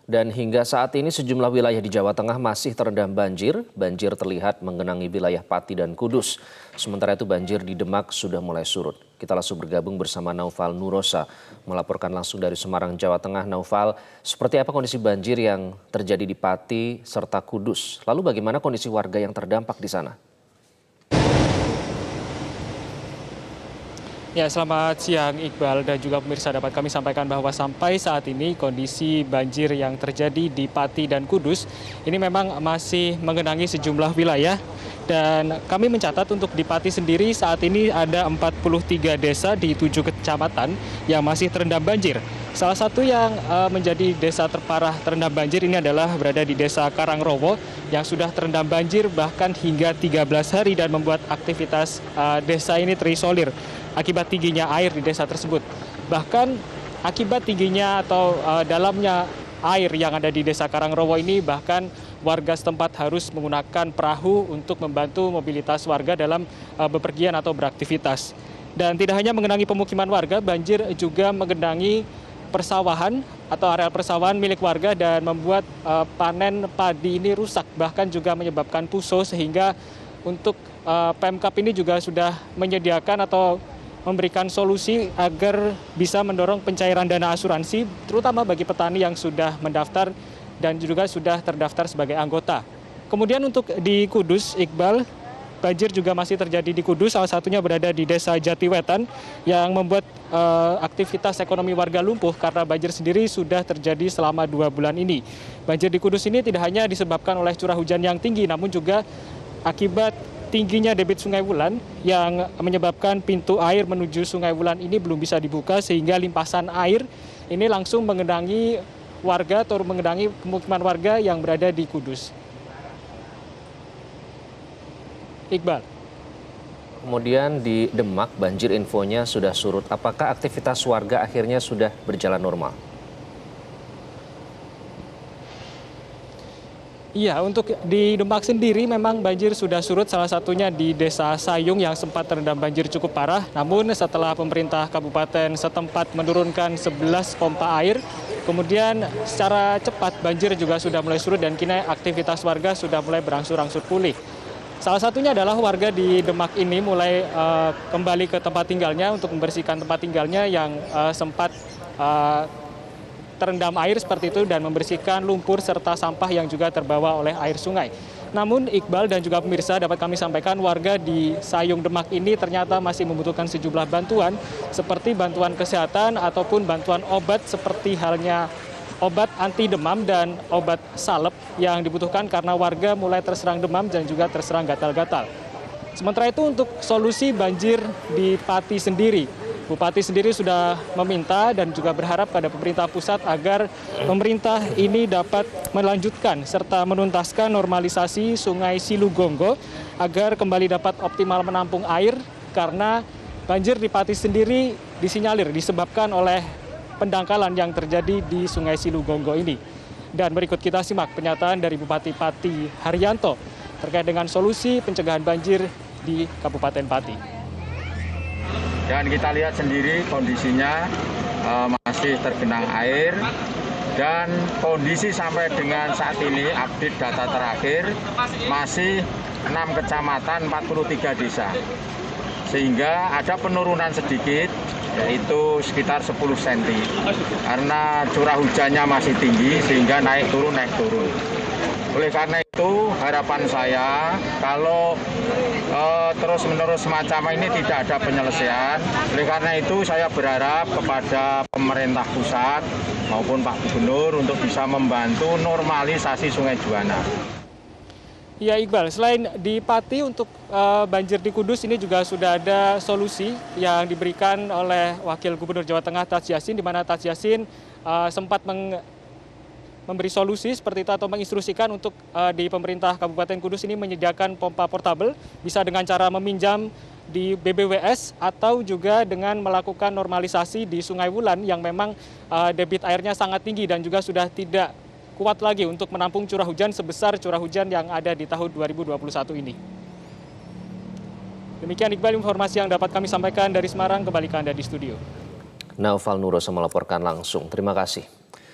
Dan hingga saat ini sejumlah wilayah di Jawa Tengah masih terendam banjir. Banjir terlihat menggenangi wilayah Pati dan Kudus. Sementara itu banjir di Demak sudah mulai surut. Kita langsung bergabung bersama Naufal Nurosa melaporkan langsung dari Semarang, Jawa Tengah. Naufal, seperti apa kondisi banjir yang terjadi di Pati serta Kudus? Lalu bagaimana kondisi warga yang terdampak di sana? Ya, selamat siang Iqbal dan juga pemirsa. Dapat kami sampaikan bahwa sampai saat ini kondisi banjir yang terjadi di Pati dan Kudus ini memang masih menggenangi sejumlah wilayah. Dan kami mencatat untuk di Pati sendiri saat ini ada 43 desa di 7 kecamatan yang masih terendam banjir. Salah satu yang menjadi desa terparah terendam banjir ini adalah berada di desa Karangrowo yang sudah terendam banjir bahkan hingga 13 hari dan membuat aktivitas desa ini terisolir akibat tingginya air di desa tersebut. Bahkan akibat tingginya atau dalamnya air yang ada di desa Karangrowo ini, bahkan warga setempat harus menggunakan perahu untuk membantu mobilitas warga dalam bepergian atau beraktivitas. Dan tidak hanya mengenangi pemukiman warga, banjir juga mengenangi persawahan atau areal persawahan milik warga dan membuat panen padi ini rusak, bahkan juga menyebabkan puso, sehingga untuk Pemkab ini juga sudah menyediakan atau memberikan solusi agar bisa mendorong pencairan dana asuransi, terutama bagi petani yang sudah mendaftar dan juga sudah terdaftar sebagai anggota. Kemudian untuk di Kudus, Iqbal, banjir juga masih terjadi di Kudus, salah satunya berada di Desa Jatiwetan yang membuat aktivitas ekonomi warga lumpuh karena banjir sendiri sudah terjadi selama 2 bulan ini. Banjir di Kudus ini tidak hanya disebabkan oleh curah hujan yang tinggi, namun juga akibat tingginya debit Sungai Wulan yang menyebabkan pintu air menuju Sungai Wulan ini belum bisa dibuka, sehingga limpasan air ini langsung mengendangi warga atau mengendangi pemukiman warga yang berada di Kudus. Iqbal. Kemudian di Demak banjir infonya sudah surut. Apakah aktivitas warga akhirnya sudah berjalan normal? Iya, untuk di Demak sendiri memang banjir sudah surut, salah satunya di Desa Sayung yang sempat terendam banjir cukup parah. Namun setelah pemerintah kabupaten setempat menurunkan 11 pompa air, kemudian secara cepat banjir juga sudah mulai surut dan kini aktivitas warga sudah mulai berangsur-angsur pulih. Salah satunya adalah warga di Demak ini mulai kembali ke tempat tinggalnya untuk membersihkan tempat tinggalnya yang sempat terendam air seperti itu dan membersihkan lumpur serta sampah yang juga terbawa oleh air sungai. Namun Iqbal dan juga pemirsa, dapat kami sampaikan warga di Sayung Demak ini ternyata masih membutuhkan sejumlah bantuan seperti bantuan kesehatan ataupun bantuan obat seperti halnya obat anti demam dan obat salep yang dibutuhkan karena warga mulai terserang demam dan juga terserang gatal-gatal. Sementara itu untuk solusi banjir di Pati sendiri, Bupati sendiri sudah meminta dan juga berharap pada pemerintah pusat agar pemerintah ini dapat melanjutkan serta menuntaskan normalisasi Sungai Silugonggo agar kembali dapat optimal menampung air, karena banjir di Pati sendiri disinyalir disebabkan oleh pendangkalan yang terjadi di Sungai Silugonggo ini. Dan berikut kita simak pernyataan dari Bupati Pati Haryanto terkait dengan solusi pencegahan banjir di Kabupaten Pati. Dan kita lihat sendiri kondisinya masih tergenang air, dan kondisi sampai dengan saat ini update data terakhir masih 6 kecamatan 43 desa. Sehingga ada penurunan sedikit, yaitu sekitar 10 cm. Karena curah hujannya masih tinggi sehingga naik turun. Oleh karena itu harapan saya kalau terus-menerus semacam ini tidak ada penyelesaian. Oleh karena itu saya berharap kepada pemerintah pusat maupun Pak Gubernur untuk bisa membantu normalisasi Sungai Juwana. Ya Iqbal, selain di Pati, untuk banjir di Kudus ini juga sudah ada solusi yang diberikan oleh Wakil Gubernur Jawa Tengah Taj Yassin, di mana Taj Yassin sempat memberi solusi seperti itu atau menginstruksikan untuk di pemerintah Kabupaten Kudus ini menyediakan pompa portabel, bisa dengan cara meminjam di BBWS atau juga dengan melakukan normalisasi di Sungai Wulan yang memang debit airnya sangat tinggi dan juga sudah tidak kuat lagi untuk menampung curah hujan sebesar curah hujan yang ada di tahun 2021 ini. Demikian Iqbal informasi yang dapat kami sampaikan dari Semarang, kembali ke Anda di studio. Naufal Nurosa melaporkan langsung. Terima kasih.